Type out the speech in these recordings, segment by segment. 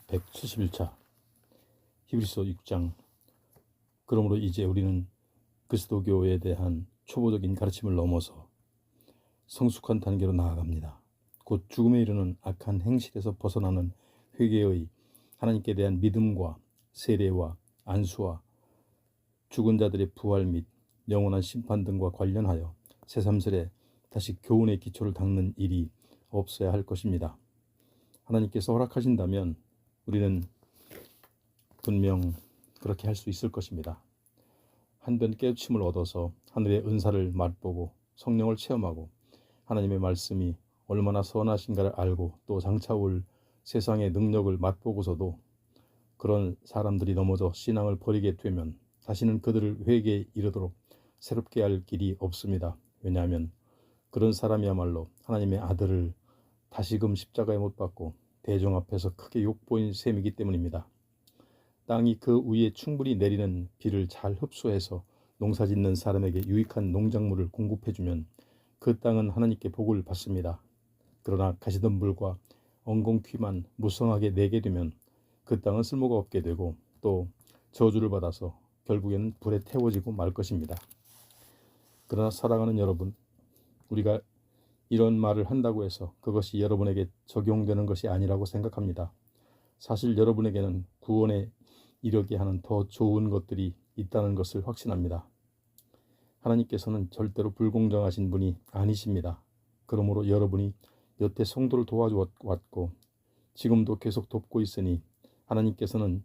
171차 히브리서 6장. 그러므로 이제 우리는 그리스도교에 대한 초보적인 가르침을 넘어서 성숙한 단계로 나아갑니다. 곧 죽음에 이르는 악한 행실에서 벗어나는 회개의 하나님께 대한 믿음과 세례와 안수와 죽은 자들의 부활 및 영원한 심판 등과 관련하여 새삼스레 다시 교훈의 기초를 닦는 일이 없어야 할 것입니다. 하나님께서 허락하신다면 우리는 분명 그렇게 할 수 있을 것입니다. 한변 깨우침을 얻어서 하늘의 은사를 맛보고 성령을 체험하고 하나님의 말씀이 얼마나 선하신가를 알고 또 장차 올 세상의 능력을 맛보고서도 그런 사람들이 넘어져 신앙을 버리게 되면 다시는 그들을 회개에 이르도록 새롭게 할 길이 없습니다. 왜냐하면 그런 사람이야말로 하나님의 아들을 다시금 십자가에 못 박고 대종 앞에서 크게 욕보인 셈이기 때문입니다. 땅이 그 위에 충분히 내리는 비를 잘 흡수해서 농사짓는 사람에게 유익한 농작물을 공급해주면 그 땅은 하나님께 복을 받습니다. 그러나 가시덤불과 엉겅퀴만 무성하게 내게 되면 그 땅은 쓸모가 없게 되고 또 저주를 받아서 결국에는 불에 태워지고 말 것입니다. 그러나 사랑하는 여러분, 우리가 이런 말을 한다고 해서 그것이 여러분에게 적용되는 것이 아니라고 생각합니다. 사실 여러분에게는 구원에 이르게 하는 더 좋은 것들이 있다는 것을 확신합니다. 하나님께서는 절대로 불공정하신 분이 아니십니다. 그러므로 여러분이 여태 성도를 도와주었고 지금도 계속 돕고 있으니 하나님께서는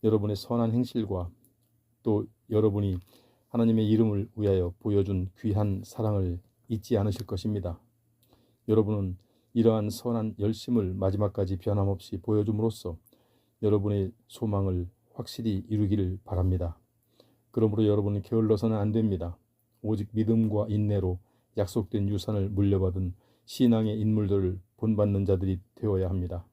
여러분의 선한 행실과 또 여러분이 하나님의 이름을 위하여 보여준 귀한 사랑을 잊지 않으실 것입니다. 여러분은 이러한 선한 열심을 마지막까지 변함없이 보여줌으로써 여러분의 소망을 확실히 이루기를 바랍니다. 그러므로 여러분은 게을러서는 안 됩니다. 오직 믿음과 인내로 약속된 유산을 물려받은 신앙의 인물들을 본받는 자들이 되어야 합니다.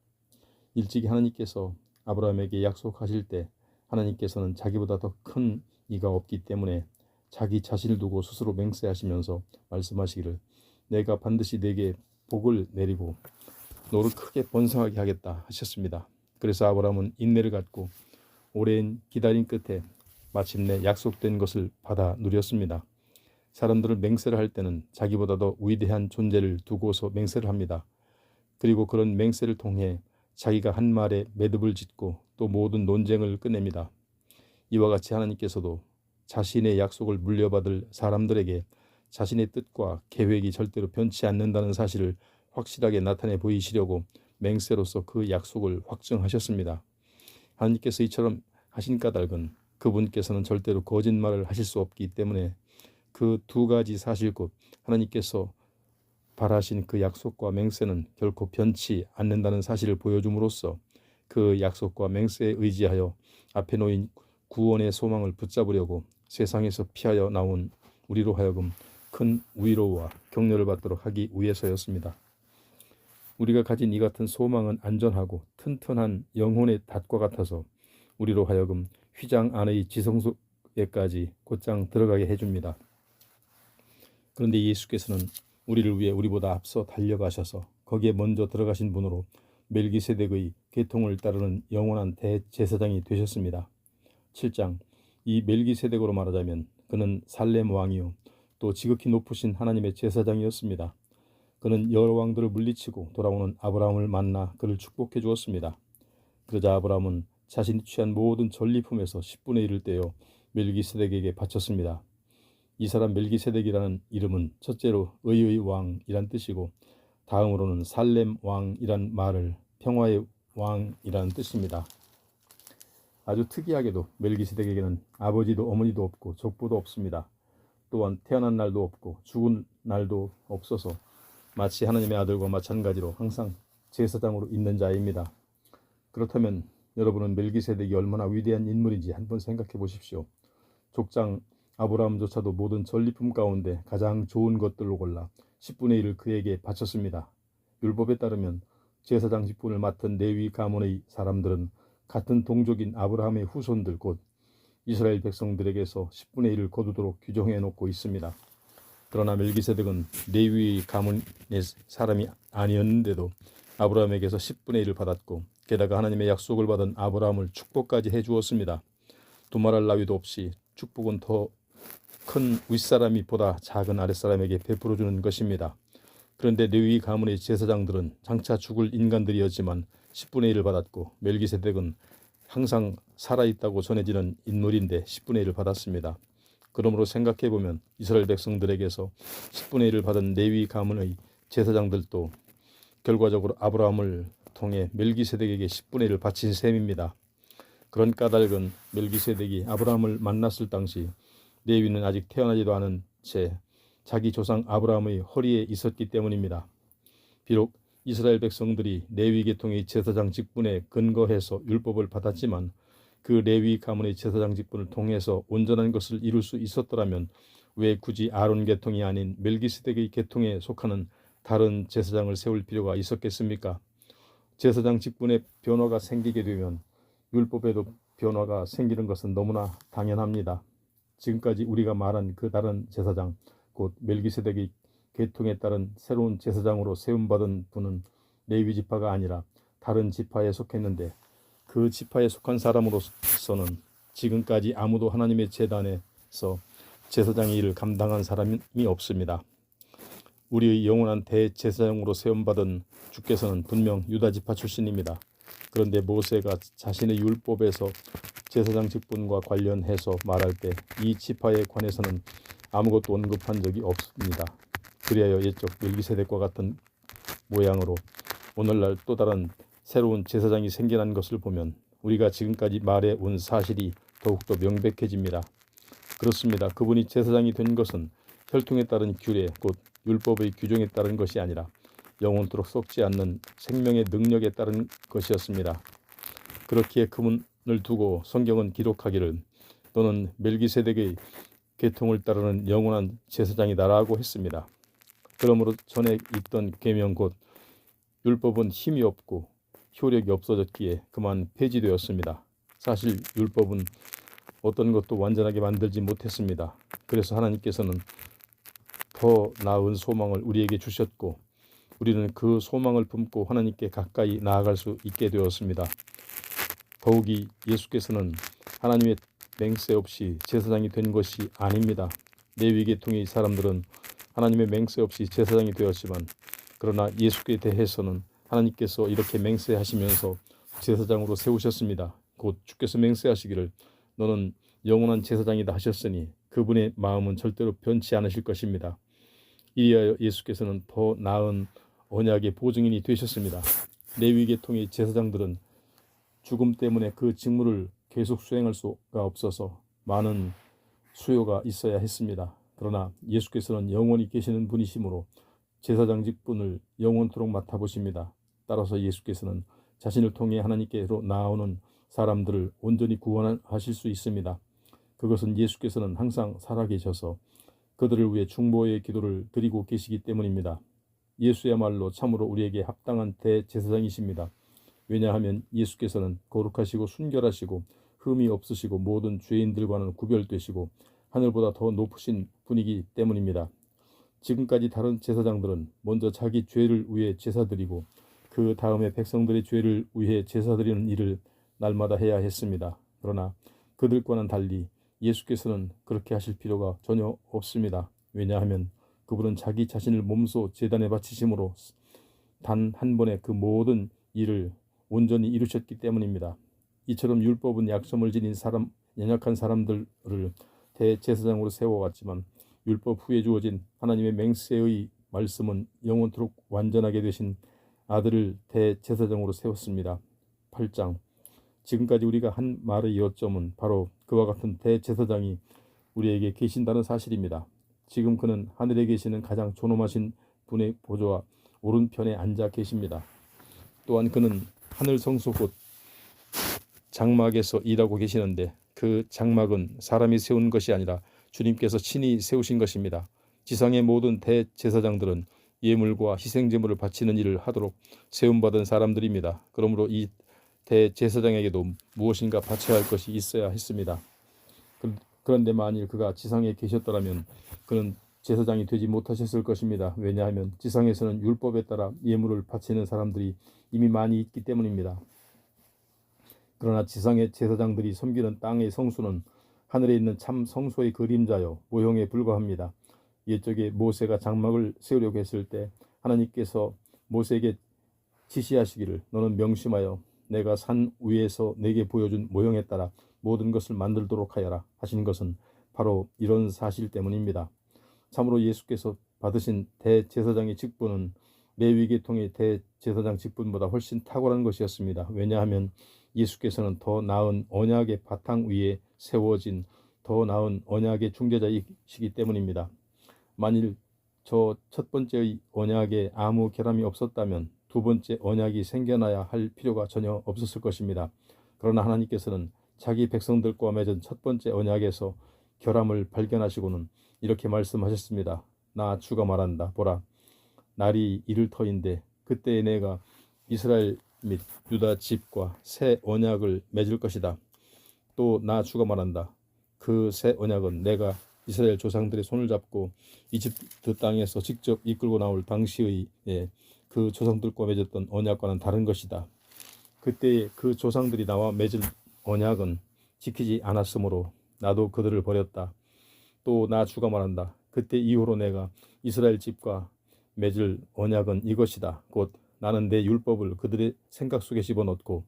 일찍이 하나님께서 아브라함에게 약속하실 때 하나님께서는 자기보다 더 큰 이가 없기 때문에 자기 자신을 두고 스스로 맹세하시면서 말씀하시기를 내가 반드시 내게 복을 내리고 너를 크게 번성하게 하겠다 하셨습니다. 그래서 아브라함은 인내를 갖고 오랜 기다림 끝에 마침내 약속된 것을 받아 누렸습니다. 사람들을 맹세를 할 때는 자기보다 더 위대한 존재를 두고서 맹세를 합니다. 그리고 그런 맹세를 통해 자기가 한 말에 매듭을 짓고 또 모든 논쟁을 끝냅니다. 이와 같이 하나님께서도 자신의 약속을 물려받을 사람들에게 자신의 뜻과 계획이 절대로 변치 않는다는 사실을 확실하게 나타내 보이시려고 맹세로서 그 약속을 확증하셨습니다. 하나님께서 이처럼 하신 까닭은 그분께서는 절대로 거짓말을 하실 수 없기 때문에 그 두 가지 사실 곧 하나님께서 바라신 그 약속과 맹세는 결코 변치 않는다는 사실을 보여줌으로써 그 약속과 맹세에 의지하여 앞에 놓인 구원의 소망을 붙잡으려고 세상에서 피하여 나온 우리로 하여금 큰 위로와 격려를 받도록 하기 위해서였습니다. 우리가 가진 이 같은 소망은 안전하고 튼튼한 영혼의 닷과 같아서 우리로 하여금 휘장 안의 지성소에까지 곧장 들어가게 해줍니다. 그런데 예수께서는 우리를 위해 우리보다 앞서 달려가셔서 거기에 먼저 들어가신 분으로 멜기세덱의 계통을 따르는 영원한 대제사장이 되셨습니다. 7장. 이 멜기세덱으로 말하자면 그는 살렘 왕이요 또 지극히 높으신 하나님의 제사장이었습니다. 그는 여러 왕들을 물리치고 돌아오는 아브라함을 만나 그를 축복해 주었습니다. 그러자 아브라함은 자신이 취한 모든 전리품에서 10분의 1을 떼어 멜기세덱에게 바쳤습니다. 이 사람 멜기세덱이라는 이름은 첫째로 의의 왕이란 뜻이고 다음으로는 살렘 왕이란 말을 평화의 왕이라는 뜻입니다. 아주 특이하게도 멜기세덱에게는 아버지도 어머니도 없고 족보도 없습니다. 또한 태어난 날도 없고 죽은 날도 없어서 마치 하나님의 아들과 마찬가지로 항상 제사장으로 있는 자입니다. 그렇다면 여러분은 멜기세덱이 얼마나 위대한 인물인지 한번 생각해 보십시오. 족장 아브라함조차도 모든 전리품 가운데 가장 좋은 것들로 골라 10분의 1을 그에게 바쳤습니다. 율법에 따르면 제사장 직분을 맡은 레위 가문의 사람들은 같은 동족인 아브라함의 후손들 곧 이스라엘 백성들에게서 10분의 1을 거두도록 규정해 놓고 있습니다. 그러나 멜기세덱은 레위 가문의 사람이 아니었는데도 아브라함에게서 10분의 1을 받았고 게다가 하나님의 약속을 받은 아브라함을 축복까지 해주었습니다. 두말할 나위도 없이 축복은 더 큰 윗사람이 보다 작은 아랫사람에게 베풀어 주는 것입니다. 그런데 레위 가문의 제사장들은 장차 죽을 인간들이었지만 10분의 1을 받았고, 멜기세덱은 항상 살아있다고 전해지는 인물인데 10분의 1을 받았습니다. 그러므로 생각해보면 이스라엘 백성들에게서 10분의 1을 받은 레위 가문의 제사장들도 결과적으로 아브라함을 통해 멜기세덱에게 10분의 1을 바친 셈입니다. 그런 까닭은 멜기세덱이 아브라함을 만났을 당시 레위는 아직 태어나지도 않은 채 자기 조상 아브라함의 허리에 있었기 때문입니다. 비록 이스라엘 백성들이 레위 계통의 제사장 직분에 근거해서 율법을 받았지만 그 레위 가문의 제사장 직분을 통해서 온전한 것을 이룰 수 있었더라면 왜 굳이 아론 계통이 아닌 멜기세덱의 계통에 속하는 다른 제사장을 세울 필요가 있었겠습니까? 제사장 직분에 변화가 생기게 되면 율법에도 변화가 생기는 것은 너무나 당연합니다. 지금까지 우리가 말한 그 다른 제사장, 곧 멜기세덱의 계통에 따른 새로운 제사장으로 세움받은 분은 레위 지파가 아니라 다른 지파에 속했는데, 그 지파에 속한 사람으로서는 지금까지 아무도 하나님의 제단에서 제사장의 일을 감당한 사람이 없습니다. 우리의 영원한 대제사장으로 세움받은 주께서는 분명 유다 지파 출신입니다. 그런데 모세가 자신의 율법에서 제사장 직분과 관련해서 말할 때 이 지파에 관해서는 아무것도 언급한 적이 없습니다. 그리하여 옛적 멜기세덱과 같은 모양으로 오늘날 또 다른 새로운 제사장이 생겨난 것을 보면 우리가 지금까지 말해 온 사실이 더욱더 명백해집니다. 그렇습니다. 그분이 제사장이 된 것은 혈통에 따른 규례, 곧 율법의 규정에 따른 것이 아니라 영원토록 썩지 않는 생명의 능력에 따른 것이었습니다. 그렇기에 그분을 두고 성경은 기록하기를 너는 멜기세덱의 계통을 따르는 영원한 제사장이다라고 했습니다. 그러므로 전에 있던 계명 곧 율법은 힘이 없고 효력이 없어졌기에 그만 폐지되었습니다. 사실 율법은 어떤 것도 완전하게 만들지 못했습니다. 그래서 하나님께서는 더 나은 소망을 우리에게 주셨고 우리는 그 소망을 품고 하나님께 가까이 나아갈 수 있게 되었습니다. 더욱이 예수께서는 하나님의 맹세 없이 제사장이 된 것이 아닙니다. 레위 계통의 사람들은 하나님의 맹세 없이 제사장이 되었지만, 그러나 예수께 대해서는 하나님께서 이렇게 맹세하시면서 제사장으로 세우셨습니다. 곧 주께서 맹세하시기를 너는 영원한 제사장이다 하셨으니 그분의 마음은 절대로 변치 않으실 것입니다. 이리하여 예수께서는 더 나은 언약의 보증인이 되셨습니다. 레위 계통의 제사장들은 죽음 때문에 그 직무를 계속 수행할 수가 없어서 많은 수요가 있어야 했습니다. 그러나 예수께서는 영원히 계시는 분이시므로 제사장 직분을 영원토록 맡아보십니다. 따라서 예수께서는 자신을 통해 하나님께로 나아오는 사람들을 온전히 구원하실 수 있습니다. 그것은 예수께서는 항상 살아계셔서 그들을 위해 중보의 기도를 드리고 계시기 때문입니다. 예수야말로 참으로 우리에게 합당한 대제사장이십니다. 왜냐하면 예수께서는 거룩하시고 순결하시고 흠이 없으시고 모든 죄인들과는 구별되시고 하늘보다 더 높으신 분이기 때문입니다. 지금까지 다른 제사장들은 먼저 자기 죄를 위해 제사드리고 그 다음에 백성들의 죄를 위해 제사드리는 일을 날마다 해야 했습니다. 그러나 그들과는 달리 예수께서는 그렇게 하실 필요가 전혀 없습니다. 왜냐하면 그분은 자기 자신을 몸소 제단에 바치심으로 단 한 번에 그 모든 일을 온전히 이루셨기 때문입니다. 이처럼 율법은 약점을 지닌 연약한 사람들을 대제사장으로 세워왔지만 율법 후에 주어진 하나님의 맹세의 말씀은 영원토록 완전하게 되신 아들을 대제사장으로 세웠습니다. 8장. 지금까지 우리가 한 말의 요점은 바로 그와 같은 대제사장이 우리에게 계신다는 사실입니다. 지금 그는 하늘에 계시는 가장 존엄하신 분의 보좌 오른편에 앉아 계십니다. 또한 그는 하늘 성소 곧 장막에서 일하고 계시는데 그 장막은 사람이 세운 것이 아니라 주님께서 친히 세우신 것입니다. 지상의 모든 대제사장들은 예물과 희생제물을 바치는 일을 하도록 세움받은 사람들입니다. 그러므로 이 대제사장에게도 무엇인가 바쳐야 할 것이 있어야 했습니다. 그런데 만일 그가 지상에 계셨더라면 그는 제사장이 되지 못하셨을 것입니다. 왜냐하면 지상에서는 율법에 따라 예물을 바치는 사람들이 이미 많이 있기 때문입니다. 그러나 지상의 제사장들이 섬기는 땅의 성수는 하늘에 있는 참 성소의 그림자요 모형에 불과합니다. 옛적에 모세가 장막을 세우려고 했을 때 하나님께서 모세에게 지시하시기를 너는 명심하여 내가 산 위에서 내게 보여준 모형에 따라 모든 것을 만들도록 하여라 하신 것은 바로 이런 사실 때문입니다. 참으로 예수께서 받으신 대제사장의 직분은 레위 계통의 대제사장 직분보다 훨씬 탁월한 것이었습니다. 왜냐하면 예수께서는 더 나은 언약의 바탕 위에 세워진 더 나은 언약의 중재자이시기 때문입니다. 만일 저 첫 번째의 언약에 아무 결함이 없었다면 두 번째 언약이 생겨나야 할 필요가 전혀 없었을 것입니다. 그러나 하나님께서는 자기 백성들과 맺은 첫 번째 언약에서 결함을 발견하시고는 이렇게 말씀하셨습니다. 나 주가 말한다. 보라, 날이 이를 터인데 그때에 내가 이스라엘 및 유다 집과 새 언약을 맺을 것이다. 또 나 주가 말한다. 그 새 언약은 내가 이스라엘 조상들의 손을 잡고 이집트 땅에서 직접 이끌고 나올 당시의 그 조상들과 맺었던 언약과는 다른 것이다. 그때 그 조상들이 나와 맺은 언약은 지키지 않았으므로 나도 그들을 버렸다. 또 나 주가 말한다. 그때 이후로 내가 이스라엘 집과 맺을 언약은 이것이다. 곧 나는 내 율법을 그들의 생각 속에 집어넣고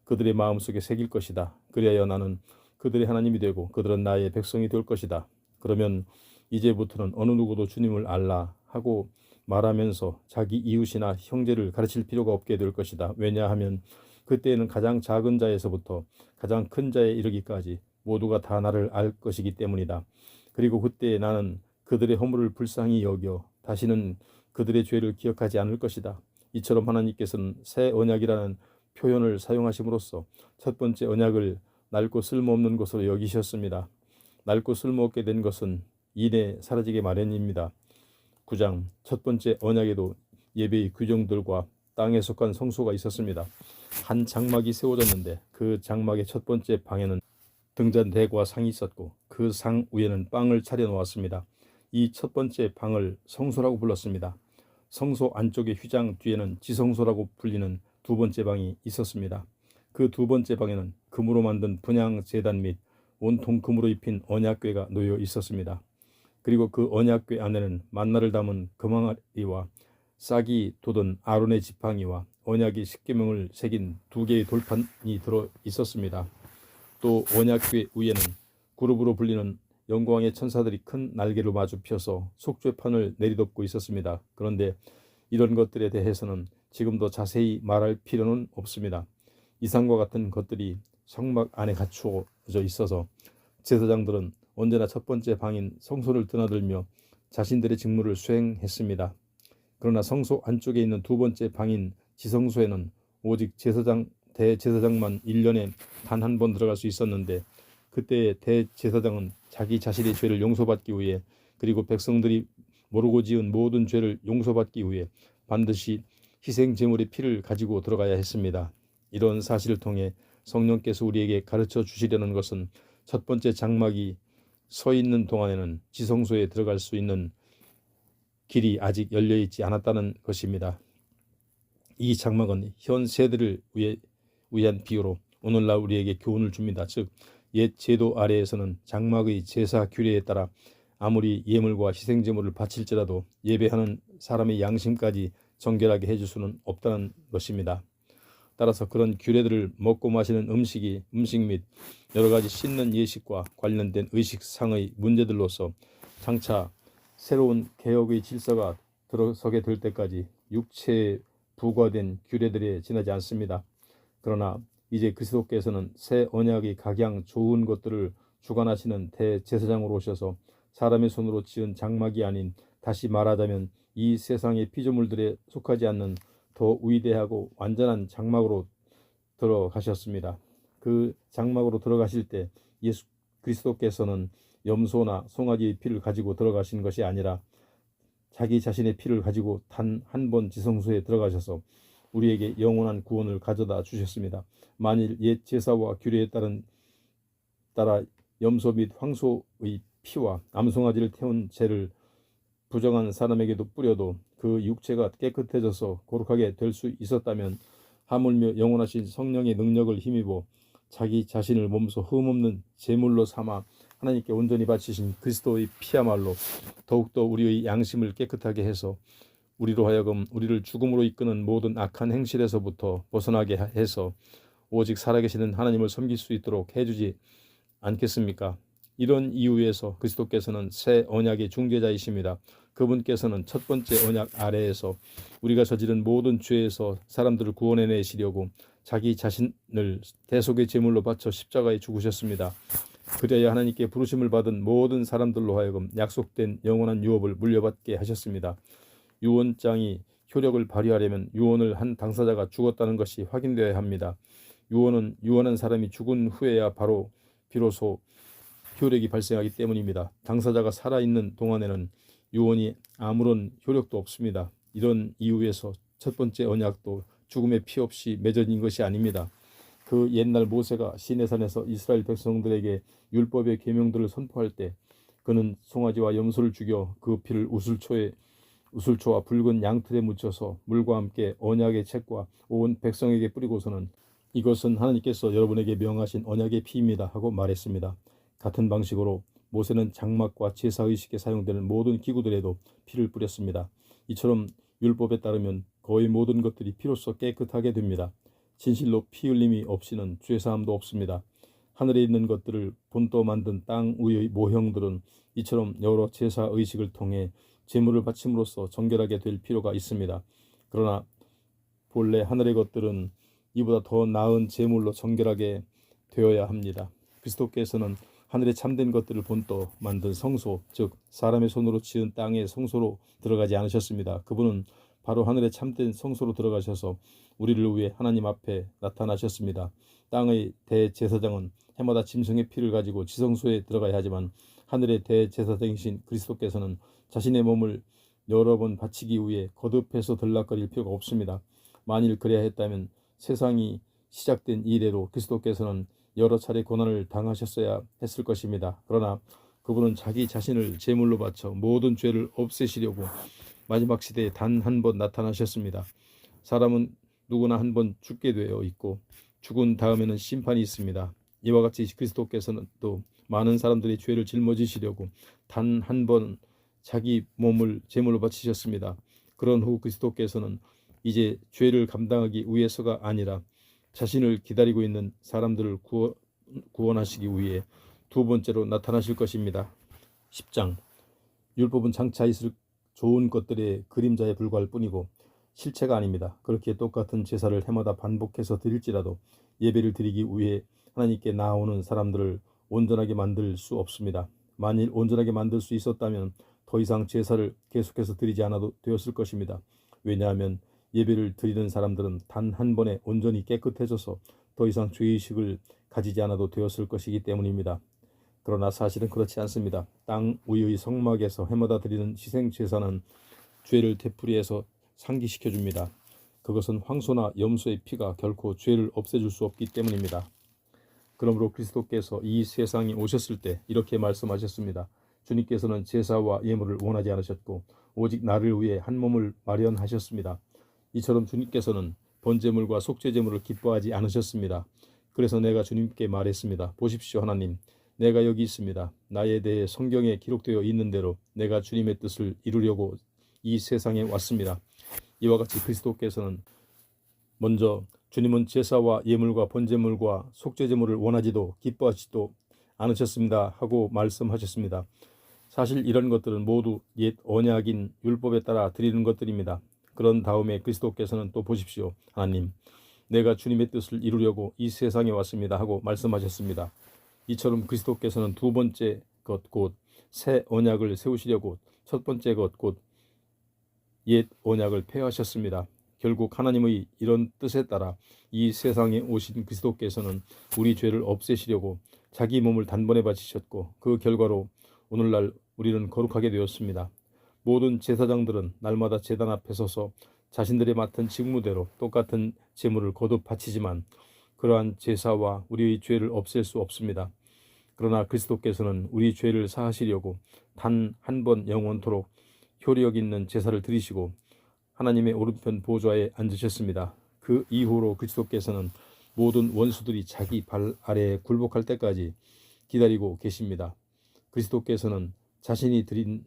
그들의 마음 속에 새길 것이다. 그리하여 나는 그들의 하나님이 되고 그들은 나의 백성이 될 것이다. 그러면 이제부터는 어느 누구도 주님을 알라 하고 말하면서 자기 이웃이나 형제를 가르칠 필요가 없게 될 것이다. 왜냐하면 그때에는 가장 작은 자에서부터 가장 큰 자에 이르기까지 모두가 다 나를 알 것이기 때문이다. 그리고 그때 나는 그들의 허물을 불쌍히 여겨 다시는 그들의 죄를 기억하지 않을 것이다. 이처럼 하나님께서는 새 언약이라는 표현을 사용하심으로써 첫 번째 언약을 낡고 쓸모없는 것으로 여기셨습니다. 낡고 쓸모없게 된 것은 이내 사라지게 마련입니다. 9장 첫 번째 언약에도 예배의 규정들과 땅에 속한 성소가 있었습니다. 한 장막이 세워졌는데 그 장막의 첫 번째 방에는 등잔대과 상이 있었고 그 상 위에는 빵을 차려 놓았습니다. 이 첫 번째 방을 성소라고 불렀습니다. 성소 안쪽의 휘장 뒤에는 지성소라고 불리는 두 번째 방이 있었습니다. 그 두 번째 방에는 금으로 만든 분향 제단 및 온통 금으로 입힌 언약궤가 놓여 있었습니다. 그리고 그 언약궤 안에는 만나를 담은 금항아리와 싹이 돋은 아론의 지팡이와 언약의 십계명을 새긴 두 개의 돌판이 들어 있었습니다. 또 언약궤 위에는 그룹으로 불리는 영광의 천사들이 큰 날개로 마주 펴서 속죄판을 내리덮고 있었습니다. 그런데 이런 것들에 대해서는 지금도 자세히 말할 필요는 없습니다. 이상과 같은 것들이 성막 안에 갖추어져 있어서 제사장들은 언제나 첫 번째 방인 성소를 드나들며 자신들의 직무를 수행했습니다. 그러나 성소 안쪽에 있는 두 번째 방인 지성소에는 오직 대제사장만 1년에 단 한 번 들어갈 수 있었는데 그때 대제사장은 자기 자신의 죄를 용서받기 위해 그리고 백성들이 모르고 지은 모든 죄를 용서받기 위해 반드시 희생 제물의 피를 가지고 들어가야 했습니다. 이런 사실을 통해 성령께서 우리에게 가르쳐 주시려는 것은 첫 번째 장막이 서 있는 동안에는 지성소에 들어갈 수 있는 길이 아직 열려 있지 않았다는 것입니다. 이 장막은 현 세대를 위한 비유로 오늘날 우리에게 교훈을 줍니다. 즉, 옛 제도 아래에서는 장막의 제사 규례에 따라 아무리 예물과 희생제물을 바칠지라도 예배하는 사람의 양심까지 정결하게 해줄 수는 없다는 것입니다. 따라서 그런 규례들을 먹고 마시는 음식 및 여러 가지 씻는 예식과 관련된 의식상의 문제들로서 장차 새로운 개혁의 질서가 들어서게 될 때까지 육체에 부과된 규례들에 지나지 않습니다. 그러나 이제 그리스도께서는 새 언약의 각양 좋은 것들을 주관하시는 대제사장으로 오셔서 사람의 손으로 지은 장막이 아닌, 다시 말하자면 이 세상의 피조물들에 속하지 않는 더 위대하고 완전한 장막으로 들어가셨습니다. 그 장막으로 들어가실 때 예수 그리스도께서는 염소나 송아지의 피를 가지고 들어가신 것이 아니라 자기 자신의 피를 가지고 단 한 번 지성소에 들어가셔서 우리에게 영원한 구원을 가져다 주셨습니다. 만일 옛 제사와 규례에 따라 염소 및 황소의 피와 암송아지를 태운 죄를 부정한 사람에게도 뿌려도 그 육체가 깨끗해져서 거룩하게 될 수 있었다면 하물며 영원하신 성령의 능력을 힘입어 자기 자신을 몸소 흠없는 제물로 삼아 하나님께 온전히 바치신 그리스도의 피야말로 더욱더 우리의 양심을 깨끗하게 해서 우리로 하여금 우리를 죽음으로 이끄는 모든 악한 행실에서부터 벗어나게 해서 오직 살아계시는 하나님을 섬길 수 있도록 해주지 않겠습니까? 이런 이유에서 그리스도께서는 새 언약의 중재자이십니다. 그분께서는 첫 번째 언약 아래에서 우리가 저지른 모든 죄에서 사람들을 구원해내시려고 자기 자신을 대속의 제물로 바쳐 십자가에 죽으셨습니다. 그래야 하나님께 부르심을 받은 모든 사람들로 하여금 약속된 영원한 유업을 물려받게 하셨습니다. 유언장이 효력을 발휘하려면 유언을 한 당사자가 죽었다는 것이 확인되어야 합니다. 유언은 유언한 사람이 죽은 후에야 비로소 효력이 발생하기 때문입니다. 당사자가 살아있는 동안에는 유언이 아무런 효력도 없습니다. 이런 이유에서 첫 번째 언약도 죽음의 피 없이 맺어진 것이 아닙니다. 그 옛날 모세가 시내산에서 이스라엘 백성들에게 율법의 계명들을 선포할 때 그는 송아지와 염소를 죽여 그 피를 우슬초와 붉은 양털에 묻혀서 물과 함께 언약의 책과 온 백성에게 뿌리고서는 이것은 하나님께서 여러분에게 명하신 언약의 피입니다 하고 말했습니다. 같은 방식으로 모세는 장막과 제사의식에 사용되는 모든 기구들에도 피를 뿌렸습니다. 이처럼 율법에 따르면 거의 모든 것들이 피로써 깨끗하게 됩니다. 진실로 피 흘림이 없이는 죄사함도 없습니다. 하늘에 있는 것들을 본떠 만든 땅 위의 모형들은 이처럼 여러 제사의식을 통해 제물을 바침으로써 정결하게 될 필요가 있습니다. 그러나 본래 하늘의 것들은 이보다 더 나은 제물로 정결하게 되어야 합니다. 그리스도께서는 하늘에 참된 것들을 본떠 만든 성소, 즉 사람의 손으로 지은 땅의 성소로 들어가지 않으셨습니다. 그분은 바로 하늘에 참된 성소로 들어가셔서 우리를 위해 하나님 앞에 나타나셨습니다. 땅의 대제사장은 해마다 짐승의 피를 가지고 지성소에 들어가야 하지만 하늘의 대제사장이신 그리스도께서는 자신의 몸을 여러 번 바치기 위해 거듭해서 들락거릴 필요가 없습니다. 만일 그래야 했다면 세상이 시작된 이래로 그리스도께서는 여러 차례 고난을 당하셨어야 했을 것입니다. 그러나 그분은 자기 자신을 제물로 바쳐 모든 죄를 없애시려고 마지막 시대에 단 한 번 나타나셨습니다. 사람은 누구나 한 번 죽게 되어 있고 죽은 다음에는 심판이 있습니다. 이와 같이 그리스도께서는 또 많은 사람들의 죄를 짊어지시려고 단 한 번 자기 몸을 제물로 바치셨습니다. 그런 후 그리스도께서는 이제 죄를 감당하기 위해서가 아니라 자신을 기다리고 있는 사람들을 구원하시기 위해 두 번째로 나타나실 것입니다. 10장 율법은 장차 있을 좋은 것들의 그림자에 불과할 뿐이고 실체가 아닙니다. 그렇게 똑같은 제사를 해마다 반복해서 드릴지라도 예배를 드리기 위해 하나님께 나아오는 사람들을 온전하게 만들 수 없습니다. 만일 온전하게 만들 수 있었다면 더 이상 제사를 계속해서 드리지 않아도 되었을 것입니다. 왜냐하면 예배를 드리는 사람들은 단 한 번에 온전히 깨끗해져서 더 이상 죄의식을 가지지 않아도 되었을 것이기 때문입니다. 그러나 사실은 그렇지 않습니다. 땅 위의 성막에서 해마다 드리는 희생 제사는 죄를 되풀이해서 상기시켜 줍니다. 그것은 황소나 염소의 피가 결코 죄를 없애줄 수 없기 때문입니다. 그러므로 그리스도께서 이 세상에 오셨을 때 이렇게 말씀하셨습니다. 주님께서는 제사와 예물을 원하지 않으셨고 오직 나를 위해 한 몸을 마련하셨습니다. 이처럼 주님께서는 번제물과 속죄제물을 기뻐하지 않으셨습니다. 그래서 내가 주님께 말했습니다. 보십시오 하나님, 내가 여기 있습니다. 나에 대해 성경에 기록되어 있는 대로 내가 주님의 뜻을 이루려고 이 세상에 왔습니다. 이와 같이 그리스도께서는 먼저 주님은 제사와 예물과 번제물과 속죄제물을 원하지도 기뻐하지도 않으셨습니다 하고 말씀하셨습니다. 사실 이런 것들은 모두 옛 언약인 율법에 따라 드리는 것들입니다. 그런 다음에 그리스도께서는 또 보십시오 하나님, 내가 주님의 뜻을 이루려고 이 세상에 왔습니다 하고 말씀하셨습니다. 이처럼 그리스도께서는 두 번째 것 곧 새 언약을 세우시려고 첫 번째 것 곧 옛 언약을 폐하셨습니다. 결국 하나님의 이런 뜻에 따라 이 세상에 오신 그리스도께서는 우리 죄를 없애시려고 자기 몸을 단번에 바치셨고 그 결과로 오늘날 우리는 거룩하게 되었습니다. 모든 제사장들은 날마다 제단 앞에 서서 자신들의 맡은 직무대로 똑같은 제물을 거듭 바치지만 그러한 제사와 우리의 죄를 없앨 수 없습니다. 그러나 그리스도께서는 우리 죄를 사하시려고 단 한 번 영원토록 효력 있는 제사를 드리시고 하나님의 오른편 보좌에 앉으셨습니다. 그 이후로 그리스도께서는 모든 원수들이 자기 발 아래에 굴복할 때까지 기다리고 계십니다. 그리스도께서는 자신이 드린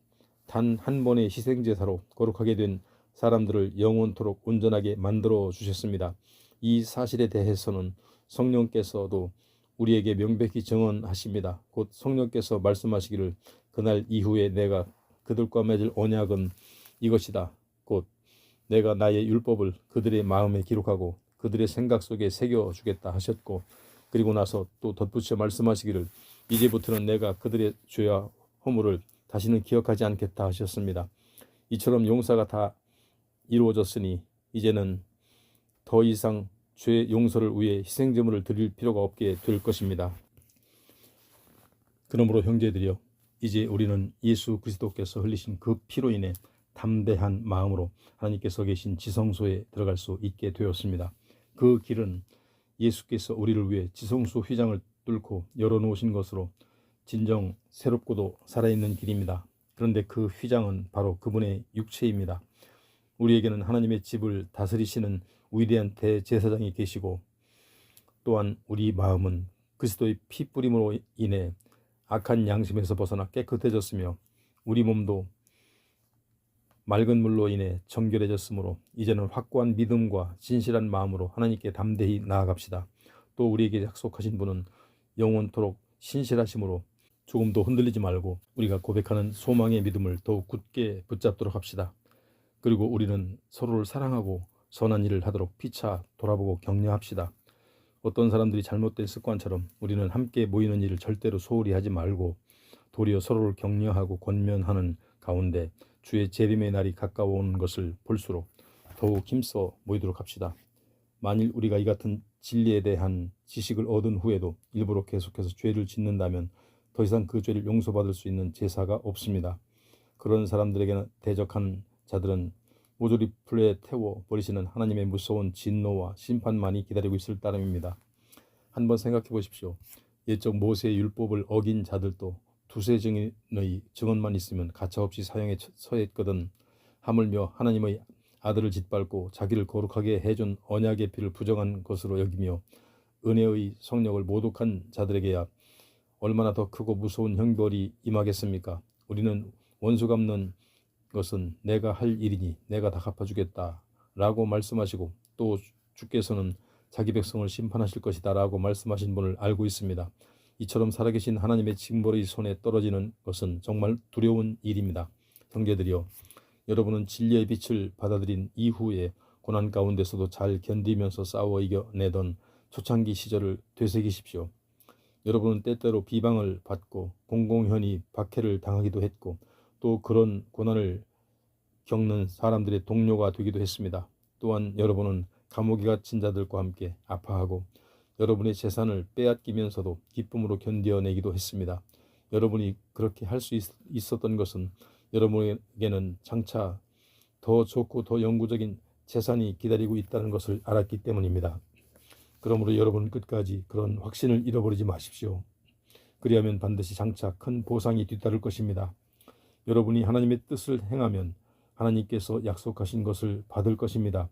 단 한 번의 희생제사로 거룩하게 된 사람들을 영원토록 온전하게 만들어 주셨습니다. 이 사실에 대해서는 성령께서도 우리에게 명백히 증언하십니다. 곧 성령께서 말씀하시기를 그날 이후에 내가 그들과 맺을 언약은 이것이다. 곧 내가 나의 율법을 그들의 마음에 기록하고 그들의 생각 속에 새겨주겠다 하셨고, 그리고 나서 또 덧붙여 말씀하시기를 이제부터는 내가 그들의 죄와 허물을 다시는 기억하지 않겠다 하셨습니다. 이처럼 용서가 다 이루어졌으니 이제는 더 이상 죄 용서를 위해 희생제물을 드릴 필요가 없게 될 것입니다. 그러므로 형제들이여, 이제 우리는 예수 그리스도께서 흘리신 그 피로 인해 담대한 마음으로 하나님께서 계신 지성소에 들어갈 수 있게 되었습니다. 그 길은 예수께서 우리를 위해 지성소 휘장을 뚫고 열어놓으신 것으로 진정 새롭고도 살아있는 길입니다. 그런데 그 휘장은 바로 그분의 육체입니다. 우리에게는 하나님의 집을 다스리시는 위대한 대제사장이 계시고, 또한 우리 마음은 그리스도의 피 뿌림으로 인해 악한 양심에서 벗어나 깨끗해졌으며 우리 몸도 맑은 물로 인해 정결해졌으므로 이제는 확고한 믿음과 진실한 마음으로 하나님께 담대히 나아갑시다. 또 우리에게 약속하신 분은 영원토록 신실하심으로 조금도 흔들리지 말고 우리가 고백하는 소망의 믿음을 더욱 굳게 붙잡도록 합시다. 그리고 우리는 서로를 사랑하고 선한 일을 하도록 피차 돌아보고 격려합시다. 어떤 사람들이 잘못된 습관처럼 우리는 함께 모이는 일을 절대로 소홀히 하지 말고 도리어 서로를 격려하고 권면하는 가운데 주의 재림의 날이 가까워오는 것을 볼수록 더욱 힘써 모이도록 합시다. 만일 우리가 이 같은 진리에 대한 지식을 얻은 후에도 일부러 계속해서 죄를 짓는다면 더 이상 그 죄를 용서받을 수 있는 제사가 없습니다. 그런 사람들에게는 대적한 자들은 모조리 불에 태워 버리시는 하나님의 무서운 진노와 심판만이 기다리고 있을 따름입니다. 한번 생각해 보십시오. 옛적 모세의 율법을 어긴 자들도 두세 증인의 증언만 있으면 가차없이 사형에 처했거든. 하물며 하나님의 아들을 짓밟고 자기를 거룩하게 해준 언약의 피를 부정한 것으로 여기며 은혜의 성령을 모독한 자들에게야 얼마나 더 크고 무서운 형벌이 임하겠습니까? 우리는 원수 갚는 것은 내가 할 일이니 내가 다 갚아주겠다 라고 말씀하시고, 또 주께서는 자기 백성을 심판하실 것이다 라고 말씀하신 분을 알고 있습니다. 이처럼 살아계신 하나님의 징벌의 손에 떨어지는 것은 정말 두려운 일입니다. 형제들이여, 여러분은 진리의 빛을 받아들인 이후에 고난 가운데서도 잘 견디면서 싸워 이겨내던 초창기 시절을 되새기십시오. 여러분은 때때로 비방을 받고 공공연히 박해를 당하기도 했고, 또 그런 고난을 겪는 사람들의 동료가 되기도 했습니다. 또한 여러분은 감옥에 갇힌 자들과 함께 아파하고 여러분의 재산을 빼앗기면서도 기쁨으로 견뎌내기도 했습니다. 여러분이 그렇게 할 수 있었던 것은 여러분에게는 장차 더 좋고 더 영구적인 재산이 기다리고 있다는 것을 알았기 때문입니다. 그러므로 여러분은 끝까지 그런 확신을 잃어버리지 마십시오. 그리하면 반드시 장차 큰 보상이 뒤따를 것입니다. 여러분이 하나님의 뜻을 행하면 하나님께서 약속하신 것을 받을 것입니다.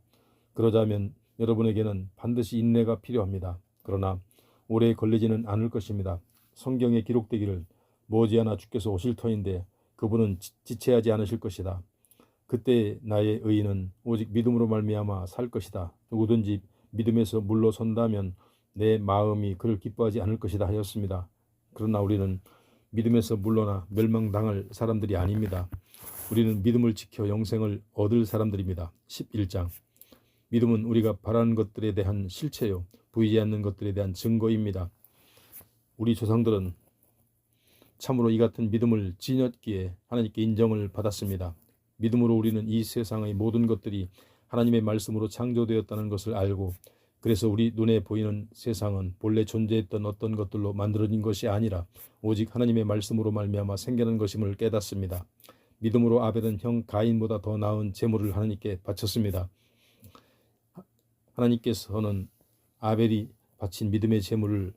그러자면 여러분에게는 반드시 인내가 필요합니다. 그러나 오래 걸리지는 않을 것입니다. 성경에 기록되기를 머지않아 주께서 오실 터인데 그분은 지체하지 않으실 것이다. 그때 나의 의인은 오직 믿음으로 말미암아 살 것이다. 누구든지 믿음에서 물러선다면 내 마음이 그를 기뻐하지 않을 것이다 하였습니다. 그러나 우리는 믿음에서 물러나 멸망당할 사람들이 아닙니다. 우리는 믿음을 지켜 영생을 얻을 사람들입니다. 11장. 믿음은 우리가 바라는 것들에 대한 실체요, 보이지 않는 것들에 대한 증거입니다. 우리 조상들은 참으로 이 같은 믿음을 지녔기에 하나님께 인정을 받았습니다. 믿음으로 우리는 이 세상의 모든 것들이 하나님의 말씀으로 창조되었다는 것을 알고, 그래서 우리 눈에 보이는 세상은 본래 존재했던 어떤 것들로 만들어진 것이 아니라 오직 하나님의 말씀으로 말미암아 생겨난 것임을 깨닫습니다. 믿음으로 아벨은 형 가인보다 더 나은 제물을 하나님께 바쳤습니다. 하나님께서는 아벨이 바친 믿음의 제물을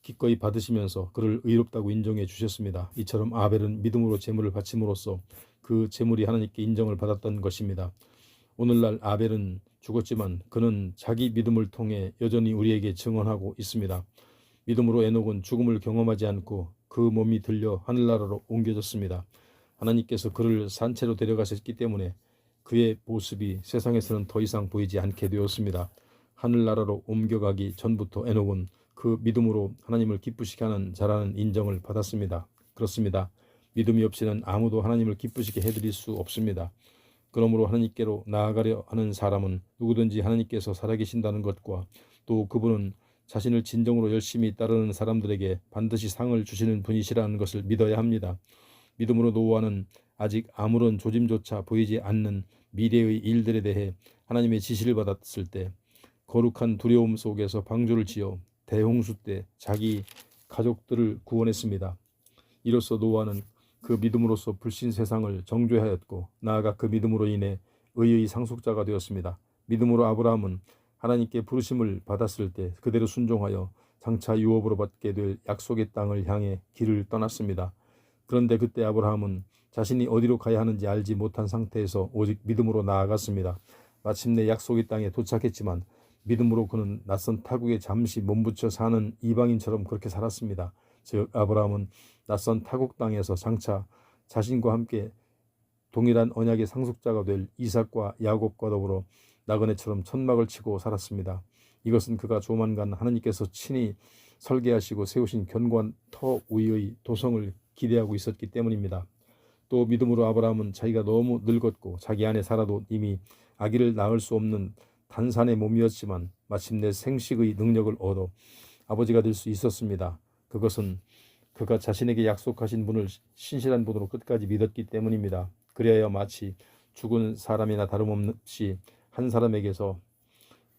기꺼이 받으시면서 그를 의롭다고 인정해 주셨습니다. 이처럼 아벨은 믿음으로 제물을 바침으로써 그 제물이 하나님께 인정을 받았던 것입니다. 오늘날 아벨은 죽었지만 그는 자기 믿음을 통해 여전히 우리에게 증언하고 있습니다. 믿음으로 에녹은 죽음을 경험하지 않고 그 몸이 들려 하늘나라로 옮겨졌습니다. 하나님께서 그를 산채로 데려가셨기 때문에 그의 모습이 세상에서는 더 이상 보이지 않게 되었습니다. 하늘나라로 옮겨가기 전부터 에녹은 그 믿음으로 하나님을 기쁘시게 하는 자라는 인정을 받았습니다. 그렇습니다. 믿음이 없이는 아무도 하나님을 기쁘시게 해드릴 수 없습니다. 그러므로 하나님께로 나아가려 하는 사람은 누구든지 하나님께서 살아계신다는 것과 또 그분은 자신을 진정으로 열심히 따르는 사람들에게 반드시 상을 주시는 분이시라는 것을 믿어야 합니다. 믿음으로 노아는 아직 아무런 조짐조차 보이지 않는 미래의 일들에 대해 하나님의 지시를 받았을 때 거룩한 두려움 속에서 방주를 지어 대홍수 때 자기 가족들을 구원했습니다. 이로써 노아는 그 믿음으로써 불신 세상을 정죄하였고 나아가 그 믿음으로 인해 의의 상속자가 되었습니다. 믿음으로 아브라함은 하나님께 부르심을 받았을 때 그대로 순종하여 장차 유업으로 받게 될 약속의 땅을 향해 길을 떠났습니다. 그런데 그때 아브라함은 자신이 어디로 가야 하는지 알지 못한 상태에서 오직 믿음으로 나아갔습니다. 마침내 약속의 땅에 도착했지만 믿음으로 그는 낯선 타국에 잠시 몸붙여 사는 이방인처럼 그렇게 살았습니다. 즉 아브라함은 낯선 타국 땅에서 장차 자신과 함께 동일한 언약의 상속자가 될 이삭과 야곱과 더불어 나그네처럼 천막을 치고 살았습니다. 이것은 그가 조만간 하나님께서 친히 설계하시고 세우신 견고한 터 위의 도성을 기대하고 있었기 때문입니다. 또 믿음으로 아브라함은 자기가 너무 늙었고 자기 안에 살아도 이미 아기를 낳을 수 없는 단산의 몸이었지만 마침내 생식의 능력을 얻어 아버지가 될 수 있었습니다. 그것은 그가 자신에게 약속하신 분을 신실한 분으로 끝까지 믿었기 때문입니다. 그리하여 마치 죽은 사람이나 다름없이 한 사람에게서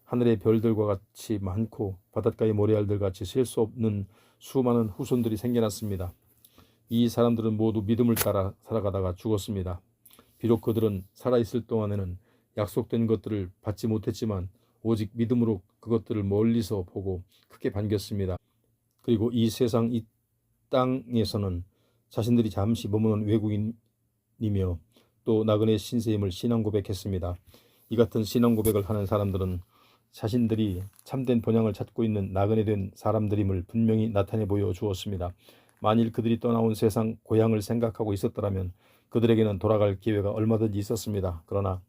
하늘의 별들과 같이 많고 바닷가의 모래알들 같이 셀 수 없는 수많은 후손들이 생겨났습니다. 이 사람들은 모두 믿음을 따라 살아가다가 죽었습니다. 비록 그들은 살아있을 동안에는 약속된 것들을 받지 못했지만 오직 믿음으로 그것들을 멀리서 보고 크게 반겼습니다. 그리고 이 세상 이 땅에서는 자신들이 잠시 머무는 외국인이며 또 나그네 신세임을 신앙 고백했습니다. 이 같은 신앙 고백을 하는 사람들은 자신들이 참된 본향을 찾고 있는 나그네 된 사람들임을 분명히 나타내 보여 주었습니다. 만일 그들이 떠나온 세상 고향을 생각하고 있었더라면 그들에게는 돌아갈 기회가 얼마든지 있었습니다. 그러나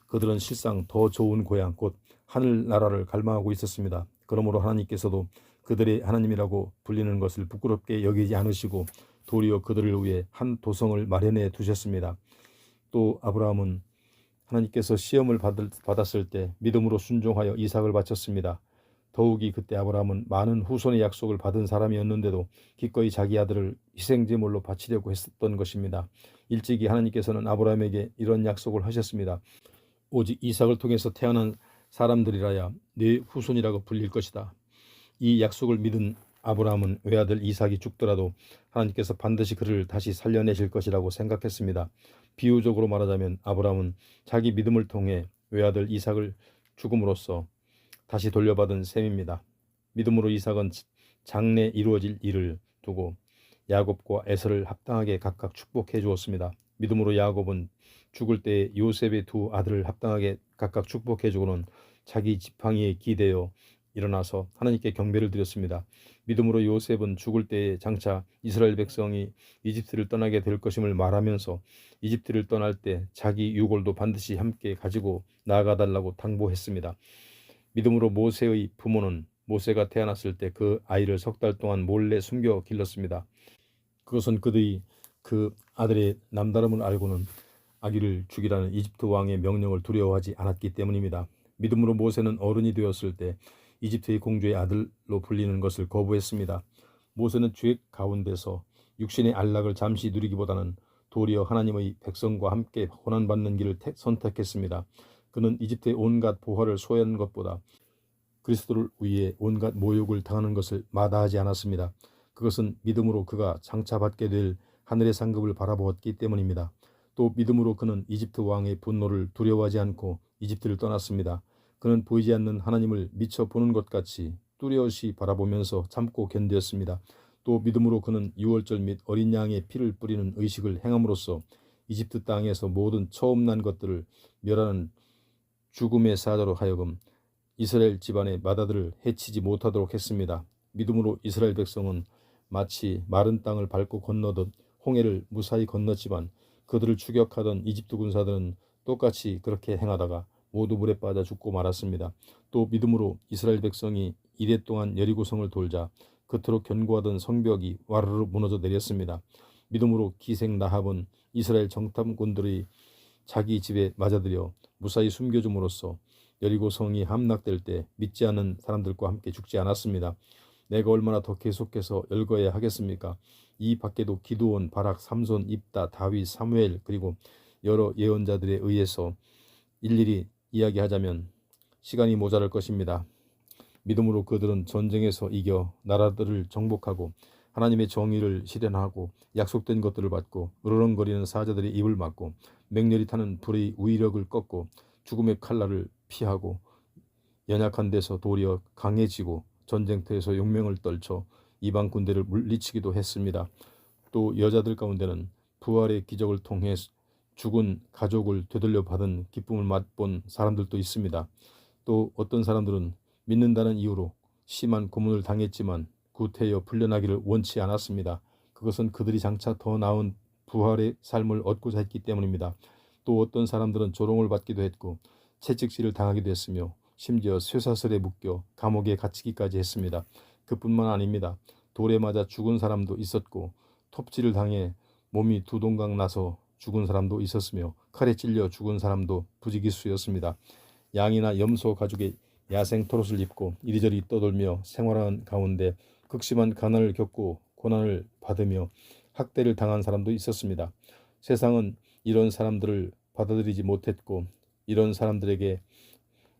그들은 실상 더 좋은 고향 곧 하늘나라를 갈망하고 있었습니다. 그러므로 하나님께서도 그들의 하나님이라고 불리는 것을 부끄럽게 여기지 않으시고 도리어 그들을 위해 한 도성을 마련해 두셨습니다. 또 아브라함은 하나님께서 시험을 받았을 때 믿음으로 순종하여 이삭을 바쳤습니다. 더욱이 그때 아브라함은 많은 후손의 약속을 받은 사람이었는데도 기꺼이 자기 아들을 희생제물로 바치려고 했었던 것입니다. 일찍이 하나님께서는 아브라함에게 이런 약속을 하셨습니다. 오직 이삭을 통해서 태어난 사람들이라야 네 후손이라고 불릴 것이다. 이 약속을 믿은 아브라함은 외아들 이삭이 죽더라도 하나님께서 반드시 그를 다시 살려내실 것이라고 생각했습니다. 비유적으로 말하자면 아브라함은 자기 믿음을 통해 외아들 이삭을 죽음으로써 다시 돌려받은 셈입니다. 믿음으로 이삭은 장래 이루어질 일을 두고 야곱과 에서를 합당하게 각각 축복해 주었습니다. 믿음으로 야곱은 죽을 때 요셉의 두 아들을 합당하게 각각 축복해 주고는 자기 지팡이에 기대어 일어나서 하나님께 경배를 드렸습니다. 믿음으로 요셉은 죽을 때에 장차 이스라엘 백성이 이집트를 떠나게 될 것임을 말하면서 이집트를 떠날 때 자기 유골도 반드시 함께 가지고 나아가달라고 당부했습니다. 믿음으로 모세의 부모는 모세가 태어났을 때 그 아이를 석 달 동안 몰래 숨겨 길렀습니다. 그것은 그들이 그 아들의 남다름을 알고는 아기를 죽이라는 이집트 왕의 명령을 두려워하지 않았기 때문입니다. 믿음으로 모세는 어른이 되었을 때 이집트의 공주의 아들로 불리는 것을 거부했습니다. 모세는 죄 가운데서 육신의 안락을 잠시 누리기보다는 도리어 하나님의 백성과 함께 고난받는 길을 선택했습니다. 그는 이집트의 온갖 보화를 소유한 것보다 그리스도를 위해 온갖 모욕을 당하는 것을 마다하지 않았습니다. 그것은 믿음으로 그가 장차 받게 될 하늘의 상급을 바라보았기 때문입니다. 또 믿음으로 그는 이집트 왕의 분노를 두려워하지 않고 이집트를 떠났습니다. 그는 보이지 않는 하나님을 미처 보는 것 같이 뚜렷이 바라보면서 참고 견뎠습니다. 또 믿음으로 그는 유월절 및 어린 양의 피를 뿌리는 의식을 행함으로써 이집트 땅에서 모든 처음 난 것들을 멸하는 죽음의 사자로 하여금 이스라엘 집안의 맏아들을 해치지 못하도록 했습니다. 믿음으로 이스라엘 백성은 마치 마른 땅을 밟고 건너듯 홍해를 무사히 건넜지만 그들을 추격하던 이집트 군사들은 똑같이 그렇게 행하다가 모두 물에 빠져 죽고 말았습니다. 또 믿음으로 이스라엘 백성이 이레 동안 여리고성을 돌자 그토록 견고하던 성벽이 와르르 무너져 내렸습니다. 믿음으로 기생 라합은 이스라엘 정탐꾼들이 자기 집에 맞아들여 무사히 숨겨줌으로써 여리고성이 함락될 때 믿지 않는 사람들과 함께 죽지 않았습니다. 내가 얼마나 더 계속해서 열거해야 하겠습니까? 이 밖에도 기드온, 바락, 삼손, 입다, 다윗, 사무엘 그리고 여러 예언자들에 의해서 일일이 이야기하자면 시간이 모자랄 것입니다. 믿음으로 그들은 전쟁에서 이겨 나라들을 정복하고 하나님의 정의를 실현하고 약속된 것들을 받고 으르렁거리는 사자들의 입을 막고 맹렬히 타는 불의 위력을 꺾고 죽음의 칼날을 피하고 연약한 데서 도리어 강해지고 전쟁터에서 용명을 떨쳐 이방 군대를 물리치기도 했습니다. 또 여자들 가운데는 부활의 기적을 통해 죽은 가족을 되돌려 받은 기쁨을 맛본 사람들도 있습니다. 또 어떤 사람들은 믿는다는 이유로 심한 고문을 당했지만 구태여 풀려나기를 원치 않았습니다. 그것은 그들이 장차 더 나은 부활의 삶을 얻고자 했기 때문입니다. 또 어떤 사람들은 조롱을 받기도 했고 채찍질을 당하기도 했으며 심지어 쇠사슬에 묶여 감옥에 갇히기까지 했습니다. 그뿐만 아닙니다. 돌에 맞아 죽은 사람도 있었고 톱질을 당해 몸이 두 동강 나서 죽은 사람도 있었으며 칼에 찔려 죽은 사람도 부지기수였습니다. 양이나 염소 가죽의 야생 토롯을 입고 이리저리 떠돌며 생활하는 가운데 극심한 가난을 겪고 고난을 받으며 학대를 당한 사람도 있었습니다. 세상은 이런 사람들을 받아들이지 못했고 이런 사람들에게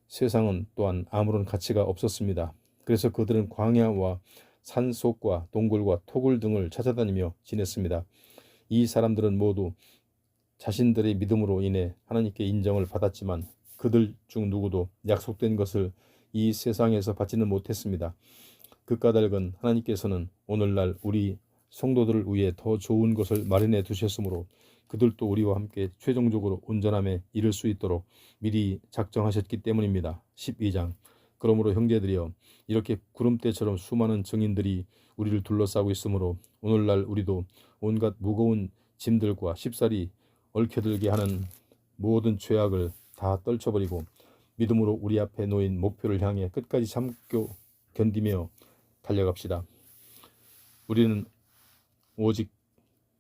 세상은 또한 아무런 가치가 없었습니다. 그래서 그들은 광야와 산속과 동굴과 토굴 등을 찾아다니며 지냈습니다. 이 사람들은 모두 자신들의 믿음으로 인해 하나님께 인정을 받았지만 그들 중 누구도 약속된 것을 이 세상에서 받지는 못했습니다. 그 까닭은 하나님께서는 오늘날 우리 성도들을 위해 더 좋은 것을 마련해 두셨으므로 그들도 우리와 함께 최종적으로 온전함에 이를 수 있도록 미리 작정하셨기 때문입니다. 12장 그러므로 형제들이여 이렇게 구름대처럼 수많은 증인들이 우리를 둘러싸고 있으므로 오늘날 우리도 온갖 무거운 짐들과 쉽사리 얽혀들게 하는 모든 죄악을 다 떨쳐버리고 믿음으로 우리 앞에 놓인 목표를 향해 끝까지 참고 견디며 달려갑시다. 우리는 오직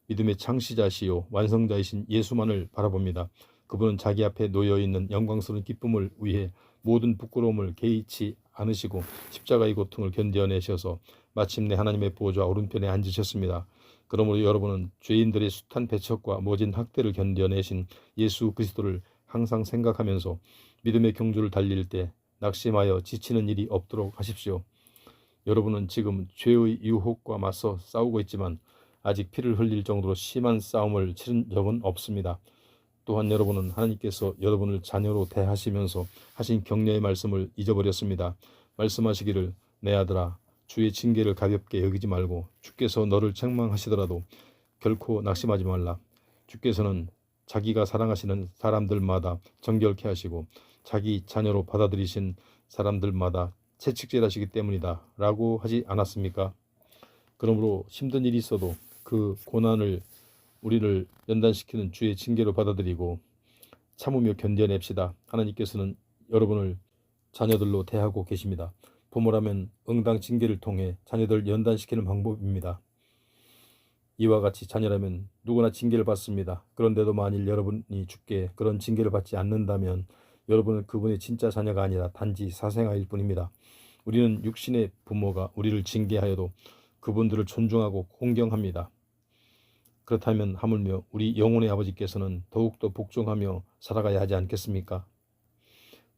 믿음의 창시자시요 완성자이신 예수만을 바라봅니다. 그분은 자기 앞에 놓여있는 영광스러운 기쁨을 위해 모든 부끄러움을 개의치 않으시고 십자가의 고통을 견뎌내셔서 마침내 하나님의 보좌 오른편에 앉으셨습니다. 그러므로 여러분은 죄인들의 숱한 배척과 모진 학대를 견뎌내신 예수 그리스도를 항상 생각하면서 믿음의 경주를 달릴 때 낙심하여 지치는 일이 없도록 하십시오. 여러분은 지금 죄의 유혹과 맞서 싸우고 있지만 아직 피를 흘릴 정도로 심한 싸움을 치른 적은 없습니다. 또한 여러분은 하나님께서 여러분을 자녀로 대하시면서 하신 격려의 말씀을 잊어버렸습니다. 말씀하시기를 내 아들아 주의 징계를 가볍게 여기지 말고 주께서 너를 책망하시더라도 결코 낙심하지 말라. 주께서는 자기가 사랑하시는 사람들마다 정결케 하시고 자기 자녀로 받아들이신 사람들마다 채찍질하시기 때문이다 라고 하지 않았습니까? 그러므로 힘든 일이 있어도 그 고난을 우리를 연단시키는 주의 징계로 받아들이고 참으며 견뎌냅시다. 하나님께서는 여러분을 자녀들로 대하고 계십니다. 부모라면 응당 징계를 통해 자녀들 연단시키는 방법입니다. 이와 같이 자녀라면 누구나 징계를 받습니다. 그런데도 만일 여러분이 주께 그런 징계를 받지 않는다면 여러분은 그분의 진짜 자녀가 아니라 단지 사생아일 뿐입니다. 우리는 육신의 부모가 우리를 징계하여도 그분들을 존중하고 공경합니다. 그렇다면 하물며 우리 영혼의 아버지께서는 더욱더 복종하며 살아가야 하지 않겠습니까?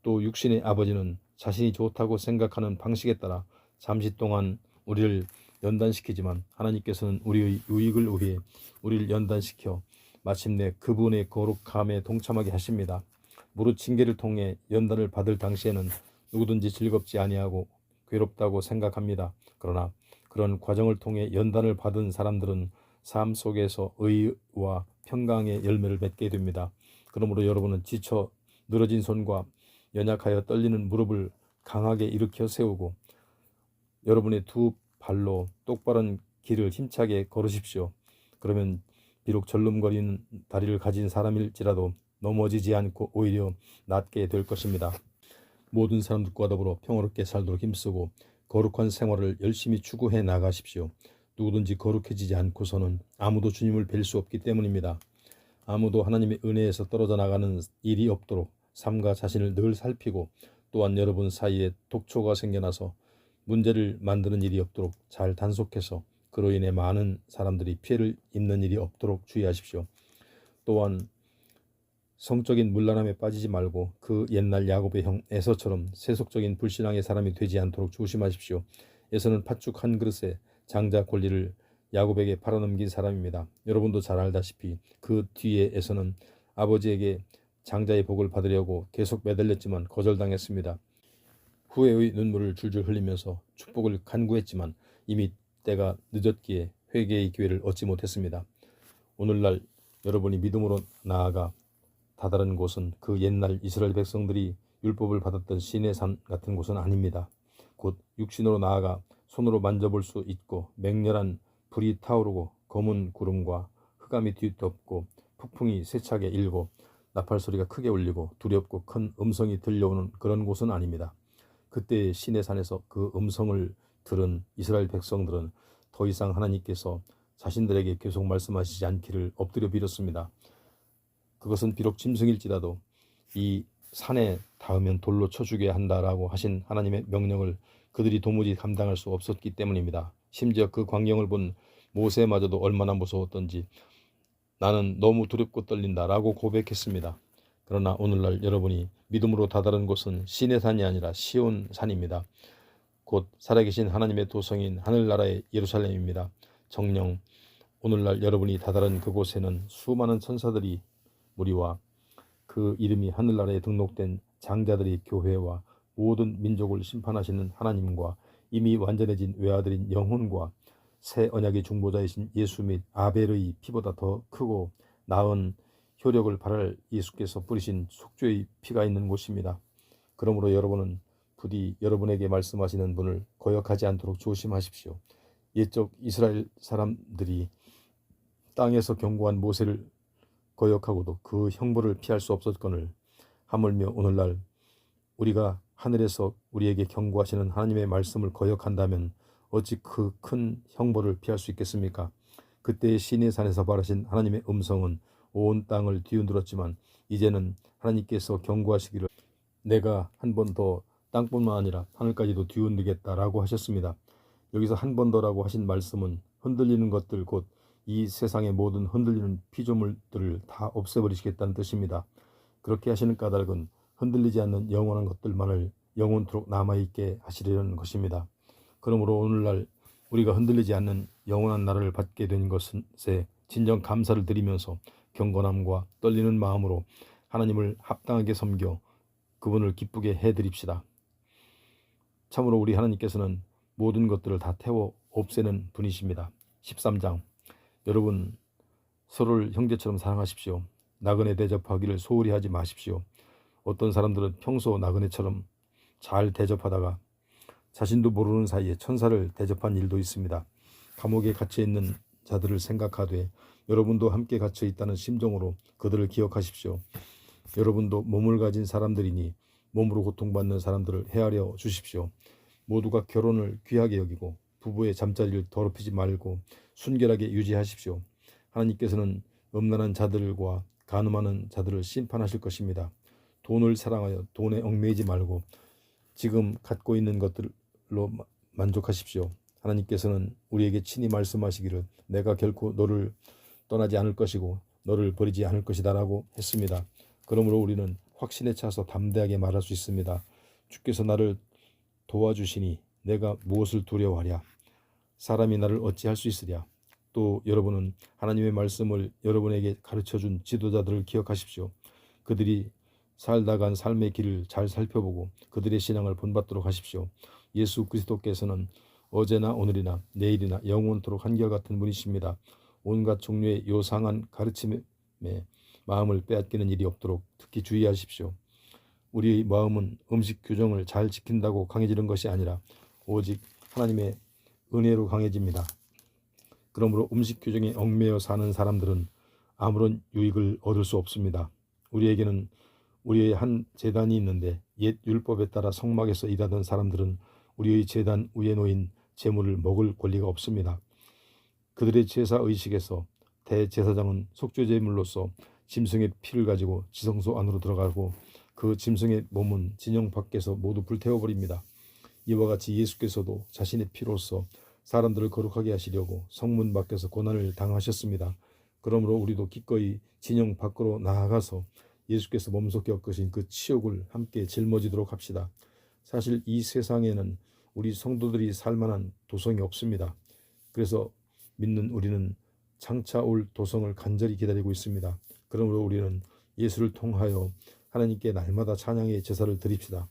또 육신의 아버지는 자신이 좋다고 생각하는 방식에 따라 잠시 동안 우리를 연단시키지만 하나님께서는 우리의 유익을 위해 우리를 연단시켜 마침내 그분의 거룩함에 동참하게 하십니다. 무릇 징계를 통해 연단을 받을 당시에는 누구든지 즐겁지 아니하고 괴롭다고 생각합니다. 그러나 그런 과정을 통해 연단을 받은 사람들은 삶 속에서 의와 평강의 열매를 맺게 됩니다. 그러므로 여러분은 지쳐 늘어진 손과 연약하여 떨리는 무릎을 강하게 일으켜 세우고 여러분의 두 발로 똑바른 길을 힘차게 걸으십시오. 그러면 비록 절름거리는 다리를 가진 사람일지라도 넘어지지 않고 오히려 낫게 될 것입니다. 모든 사람들과 더불어 평화롭게 살도록 힘쓰고 거룩한 생활을 열심히 추구해 나가십시오. 누구든지 거룩해지지 않고서는 아무도 주님을 뵐 수 없기 때문입니다. 아무도 하나님의 은혜에서 떨어져 나가는 일이 없도록 삶과 자신을 늘 살피고 또한 여러분 사이에 독초가 생겨나서 문제를 만드는 일이 없도록 잘 단속해서 그로 인해 많은 사람들이 피해를 입는 일이 없도록 주의하십시오. 또한 성적인 문란함에 빠지지 말고 그 옛날 야곱의 형 에서처럼 세속적인 불신앙의 사람이 되지 않도록 조심하십시오. 에서는 팥죽 한 그릇에 장자 권리를 야곱에게 팔아넘긴 사람입니다. 여러분도 잘 알다시피 그 뒤에 에서는 아버지에게 장자의 복을 받으려고 계속 매달렸지만 거절당했습니다. 후회의 눈물을 줄줄 흘리면서 축복을 간구했지만 이미 때가 늦었기에 회개의 기회를 얻지 못했습니다. 오늘날 여러분이 믿음으로 나아가 다다른 곳은 그 옛날 이스라엘 백성들이 율법을 받았던 시내산 같은 곳은 아닙니다. 곧 육신으로 나아가 손으로 만져볼 수 있고 맹렬한 불이 타오르고 검은 구름과 흑암이 뒤덮고 폭풍이 세차게 일고 나팔 소리가 크게 울리고 두렵고 큰 음성이 들려오는 그런 곳은 아닙니다. 그때 시내산에서 그 음성을 들은 이스라엘 백성들은 더 이상 하나님께서 자신들에게 계속 말씀하시지 않기를 엎드려 빌었습니다. 그것은 비록 짐승일지라도 이 산에 닿으면 돌로 쳐주게 한다라고 하신 하나님의 명령을 그들이 도무지 감당할 수 없었기 때문입니다. 심지어 그 광경을 본 모세마저도 얼마나 무서웠던지 나는 너무 두렵고 떨린다라고 고백했습니다. 그러나 오늘날 여러분이 믿음으로 다다른 곳은 시내산이 아니라 시온산입니다. 곧 살아계신 하나님의 도성인 하늘나라의 예루살렘입니다. 정녕 오늘날 여러분이 다다른 그곳에는 수많은 천사들이 무리와 그 이름이 하늘나라에 등록된 장자들이 교회와 모든 민족을 심판하시는 하나님과 이미 완전해진 외아들인 영혼과 새 언약의 중보자이신 예수 및 아벨의 피보다 더 크고 나은 효력을 발할 예수께서 뿌리신 속죄의 피가 있는 곳입니다. 그러므로 여러분은 부디 여러분에게 말씀하시는 분을 거역하지 않도록 조심하십시오. 옛적 이스라엘 사람들이 땅에서 경고한 모세를 거역하고도 그 형벌을 피할 수 없었거늘 하물며 오늘날 우리가 하늘에서 우리에게 경고하시는 하나님의 말씀을 거역한다면 어찌 그 큰 형벌을 피할 수 있겠습니까? 그때의 시내산에서 발하신 하나님의 음성은 온 땅을 뒤흔들었지만 이제는 하나님께서 경고하시기를 내가 한 번 더 땅뿐만 아니라 하늘까지도 뒤흔들겠다라고 하셨습니다. 여기서 한 번 더라고 하신 말씀은 흔들리는 것들 곧 이 세상의 모든 흔들리는 피조물들을 다 없애버리시겠다는 뜻입니다. 그렇게 하시는 까닭은 흔들리지 않는 영원한 것들만을 영원토록 남아있게 하시려는 것입니다. 그러므로 오늘날 우리가 흔들리지 않는 영원한 나라를 받게 된 것에 진정 감사를 드리면서 경건함과 떨리는 마음으로 하나님을 합당하게 섬겨 그분을 기쁘게 해드립시다. 참으로 우리 하나님께서는 모든 것들을 다 태워 없애는 분이십니다. 13장 여러분 서로를 형제처럼 사랑하십시오. 나그네 대접하기를 소홀히 하지 마십시오. 어떤 사람들은 평소 나그네처럼 잘 대접하다가 자신도 모르는 사이에 천사를 대접한 일도 있습니다. 감옥에 갇혀 있는 자들을 생각하되 여러분도 함께 갇혀 있다는 심정으로 그들을 기억하십시오. 여러분도 몸을 가진 사람들이니 몸으로 고통받는 사람들을 헤아려 주십시오. 모두가 결혼을 귀하게 여기고 부부의 잠자리를 더럽히지 말고 순결하게 유지하십시오. 하나님께서는 음란한 자들과 간음하는 자들을 심판하실 것입니다. 돈을 사랑하여 돈에 얽매이지 말고 지금 갖고 있는 것들로 만족하십시오. 하나님께서는 우리에게 친히 말씀하시기를 내가 결코 너를 떠나지 않을 것이고 너를 버리지 않을 것이다 라고 했습니다. 그러므로 우리는 확신에 차서 담대하게 말할 수 있습니다. 주께서 나를 도와주시니 내가 무엇을 두려워하랴. 사람이 나를 어찌할 수 있으랴. 또 여러분은 하나님의 말씀을 여러분에게 가르쳐준 지도자들을 기억하십시오. 그들이 살다 간 삶의 길을 잘 살펴보고 그들의 신앙을 본받도록 하십시오. 예수 그리스도께서는 어제나 오늘이나 내일이나 영원토록 한결같은 분이십니다. 온갖 종류의 요상한 가르침에 마음을 빼앗기는 일이 없도록 특히 주의하십시오. 우리의 마음은 음식 규정을 잘 지킨다고 강해지는 것이 아니라 오직 하나님의 은혜로 강해집니다. 그러므로 음식 규정에 얽매여 사는 사람들은 아무런 유익을 얻을 수 없습니다. 우리에게는 우리의 한 제단이 있는데 옛 율법에 따라 성막에서 일하던 사람들은 우리의 제단 위에 놓인 제물을 먹을 권리가 없습니다. 그들의 제사 의식에서 대제사장은 속죄제물로서 짐승의 피를 가지고 지성소 안으로 들어가고 그 짐승의 몸은 진영 밖에서 모두 불태워버립니다. 이와 같이 예수께서도 자신의 피로써 사람들을 거룩하게 하시려고 성문 밖에서 고난을 당하셨습니다. 그러므로 우리도 기꺼이 진영 밖으로 나아가서 예수께서 몸소 겪으신 그 치욕을 함께 짊어지도록 합시다. 사실 이 세상에는 우리 성도들이 살만한 도성이 없습니다. 그래서 믿는 우리는 장차 올 도성을 간절히 기다리고 있습니다. 그러므로 우리는 예수를 통하여 하나님께 날마다 찬양의 제사를 드립시다.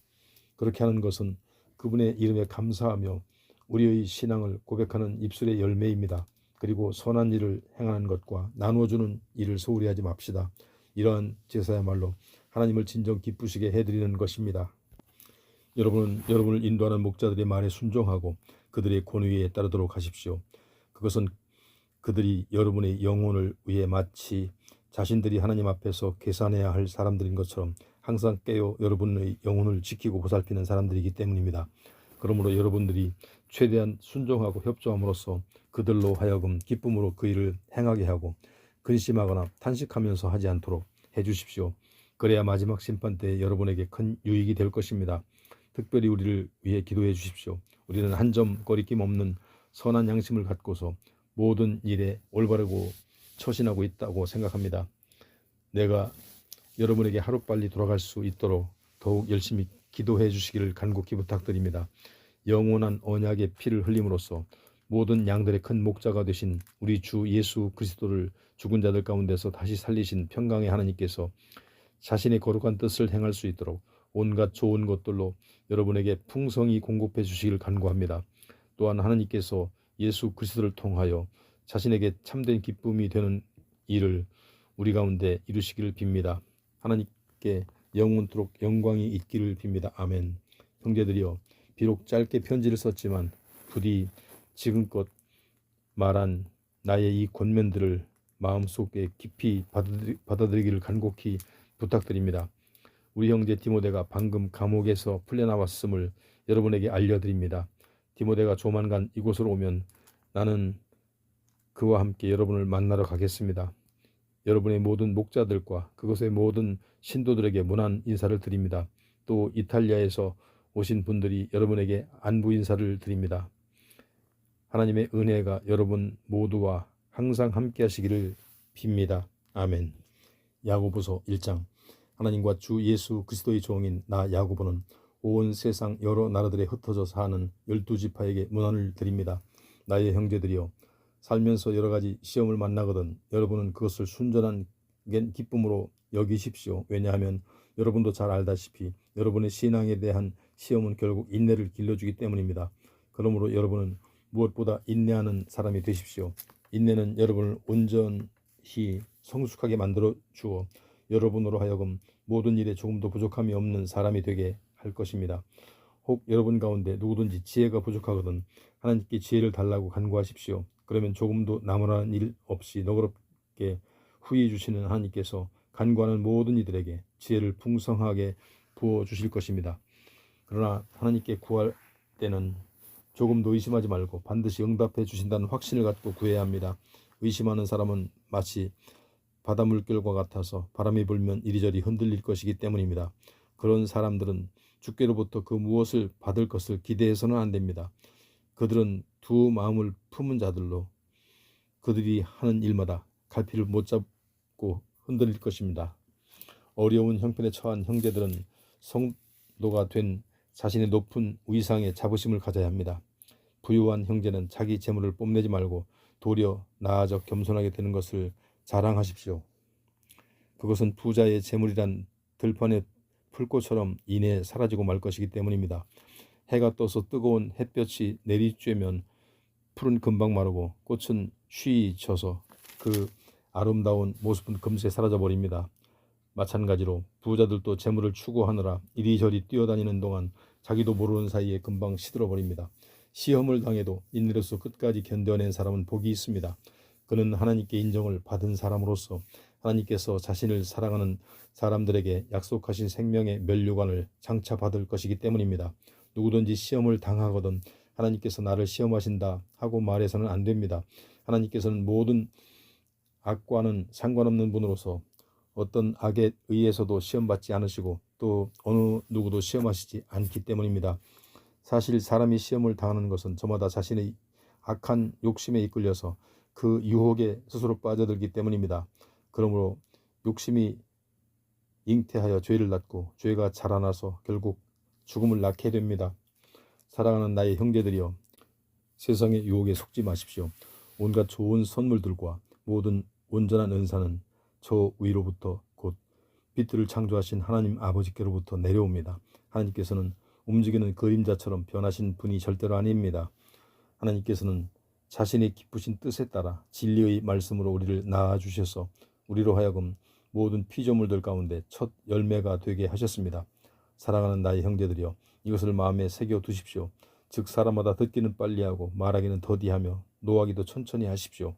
그렇게 하는 것은 그분의 이름에 감사하며 우리의 신앙을 고백하는 입술의 열매입니다. 그리고 선한 일을 행하는 것과 나누어주는 일을 소홀히 하지 맙시다. 이러한 제사야말로 하나님을 진정 기쁘시게 해드리는 것입니다. 여러분은 여러분을 인도하는 목자들의 말에 순종하고 그들의 권위에 따르도록 하십시오. 그것은 그들이 여러분의 영혼을 위해 마치 자신들이 하나님 앞에서 계산해야 할 사람들인 것처럼 항상 깨어 여러분의 영혼을 지키고 보살피는 사람들이기 때문입니다. 그러므로 여러분들이 최대한 순종하고 협조함으로써 그들로 하여금 기쁨으로 그 일을 행하게 하고 근심하거나 탄식하면서 하지 않도록 해주십시오. 그래야 마지막 심판 때 여러분에게 큰 유익이 될 것입니다. 특별히 우리를 위해 기도해 주십시오. 우리는 한 점 거리낌 없는 선한 양심을 갖고서 모든 일에 올바르고 처신하고 있다고 생각합니다. 내가 여러분에게 하루빨리 돌아갈 수 있도록 더욱 열심히 기도해 주시기를 간곡히 부탁드립니다. 영원한 언약의 피를 흘림으로써 모든 양들의 큰 목자가 되신 우리 주 예수 그리스도를 죽은 자들 가운데서 다시 살리신 평강의 하나님께서 자신의 거룩한 뜻을 행할 수 있도록 온갖 좋은 것들로 여러분에게 풍성히 공급해 주시기를 간구합니다. 또한 하나님께서 예수 그리스도를 통하여 자신에게 참된 기쁨이 되는 일을 우리 가운데 이루시기를 빕니다. 하나님께 영원토록 영광이 있기를 빕니다. 아멘. 형제들이여, 비록 짧게 편지를 썼지만 부디 지금껏 말한 나의 이 권면들을 마음속에 깊이 받아들이기를 간곡히 부탁드립니다. 우리 형제 디모데가 방금 감옥에서 풀려나왔음을 여러분에게 알려드립니다. 디모데가 조만간 이곳으로 오면 나는 그와 함께 여러분을 만나러 가겠습니다. 여러분의 모든 목자들과 그곳의 모든 신도들에게 문안 인사를 드립니다. 또 이탈리아에서 오신 분들이 여러분에게 안부 인사를 드립니다. 하나님의 은혜가 여러분 모두와 항상 함께 하시기를 빕니다. 아멘. 야고보서 1장. 하나님과 주 예수 그리스도의 종인 나 야고보는 온 세상 여러 나라들에 흩어져 사는 12지파에게 문안을 드립니다. 나의 형제들이여, 살면서 여러 가지 시험을 만나거든 여러분은 그것을 순전한 기쁨으로 여기십시오. 왜냐하면 여러분도 잘 알다시피 여러분의 신앙에 대한 시험은 결국 인내를 길러주기 때문입니다. 그러므로 여러분은 무엇보다 인내하는 사람이 되십시오. 인내는 여러분을 온전히 성숙하게 만들어 주어 여러분으로 하여금 모든 일에 조금도 부족함이 없는 사람이 되게 할 것입니다. 혹 여러분 가운데 누구든지 지혜가 부족하거든 하나님께 지혜를 달라고 간구하십시오. 그러면 조금도 나무라는 일 없이 너그럽게 후히 주시는 하나님께서 간구하는 모든 이들에게 지혜를 풍성하게 부어주실 것입니다. 그러나 하나님께 구할 때는 조금도 의심하지 말고 반드시 응답해 주신다는 확신을 갖고 구해야 합니다. 의심하는 사람은 마치 바다 물결과 같아서 바람이 불면 이리저리 흔들릴 것이기 때문입니다. 그런 사람들은 주께로부터 그 무엇을 받을 것을 기대해서는 안 됩니다. 그들은 두 마음을 품은 자들로 그들이 하는 일마다 갈피를 못 잡고 흔들릴 것입니다. 어려운 형편에 처한 형제들은 성도가 된 자신의 높은 위상에 자부심을 가져야 합니다. 부유한 형제는 자기 재물을 뽐내지 말고 도리어 나아져 겸손하게 되는 것을 자랑하십시오. 그것은 부자의 재물이란 들판의 풀꽃처럼 이내 사라지고 말 것이기 때문입니다. 해가 떠서 뜨거운 햇볕이 내리쬐면 풀은 금방 마르고 꽃은 쉬이 져서 그 아름다운 모습은 금세 사라져 버립니다. 마찬가지로 부자들도 재물을 추구하느라 이리저리 뛰어다니는 동안 자기도 모르는 사이에 금방 시들어 버립니다. 시험을 당해도 인내로서 끝까지 견뎌낸 사람은 복이 있습니다. 그는 하나님께 인정을 받은 사람으로서 하나님께서 자신을 사랑하는 사람들에게 약속하신 생명의 면류관을 장차받을 것이기 때문입니다. 누구든지 시험을 당하거든 하나님께서 나를 시험하신다 하고 말해서는 안 됩니다. 하나님께서는 모든 악과는 상관없는 분으로서 어떤 악에 의해서도 시험받지 않으시고 또 어느 누구도 시험하시지 않기 때문입니다. 사실 사람이 시험을 당하는 것은 저마다 자신의 악한 욕심에 이끌려서 그 유혹에 스스로 빠져들기 때문입니다. 그러므로 욕심이 잉태하여 죄를 낳고 죄가 자라나서 결국 죽음을 낳게 됩니다. 사랑하는 나의 형제들이여, 세상의 유혹에 속지 마십시오. 온갖 좋은 선물들과 모든 온전한 은사는 저 위로부터 곧 빛들을 창조하신 하나님 아버지께로부터 내려옵니다. 하나님께서는 움직이는 그림자처럼 변하신 분이 절대로 아닙니다. 하나님께서는 자신의 기쁘신 뜻에 따라 진리의 말씀으로 우리를 낳아주셔서 우리로 하여금 모든 피조물들 가운데 첫 열매가 되게 하셨습니다. 사랑하는 나의 형제들이여, 이것을 마음에 새겨 두십시오. 즉 사람마다 듣기는 빨리 하고 말하기는 더디하며 노하기도 천천히 하십시오.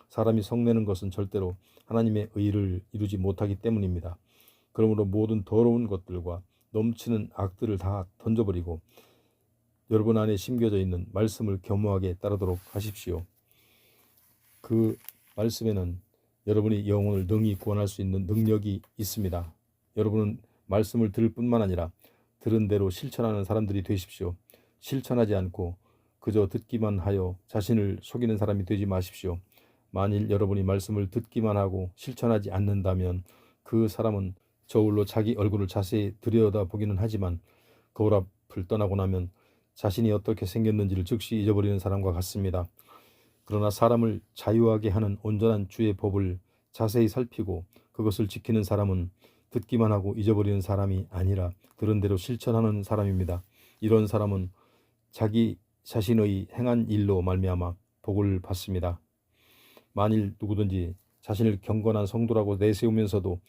사람이 성내는 것은 절대로 하나님의 의를 이루지 못하기 때문입니다. 그러므로 모든 더러운 것들과 넘치는 악들을 다 던져버리고 여러분 안에 심겨져 있는 말씀을 겸허하게 따르도록 하십시오. 그 말씀에는 여러분이 영혼을 능히 구원할 수 있는 능력이 있습니다. 여러분은 말씀을 들을 뿐만 아니라 들은 대로 실천하는 사람들이 되십시오. 실천하지 않고 그저 듣기만 하여 자신을 속이는 사람이 되지 마십시오. 만일 여러분이 말씀을 듣기만 하고 실천하지 않는다면 그 사람은 저울로 자기 얼굴을 자세히 들여다보기는 하지만 거울 앞을 떠나고 나면 자신이 어떻게 생겼는지를 즉시 잊어버리는 사람과 같습니다. 그러나 사람을 자유하게 하는 온전한 주의 법을 자세히 살피고 그것을 지키는 사람은 듣기만 하고 잊어버리는 사람이 아니라 들은 대로 실천하는 사람입니다. 이런 사람은 자기 자신의 행한 일로 말미암아 복을 받습니다. 만일 누구든지 자신을 경건한 성도라고 내세우면서도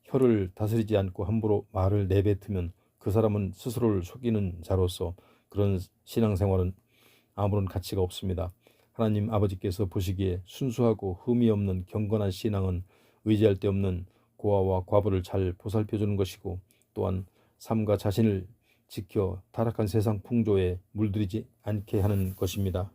혀를 다스리지 않고 함부로 말을 내뱉으면 그 사람은 스스로를 속이는 자로서 그런 신앙생활은 아무런 가치가 없습니다. 하나님 아버지께서 보시기에 순수하고 흠이 없는 경건한 신앙은 의지할 데 없는 고아와 과부를 잘 보살펴주는 것이고 또한 삶과 자신을 지켜 타락한 세상 풍조에 물들이지 않게 하는 것입니다.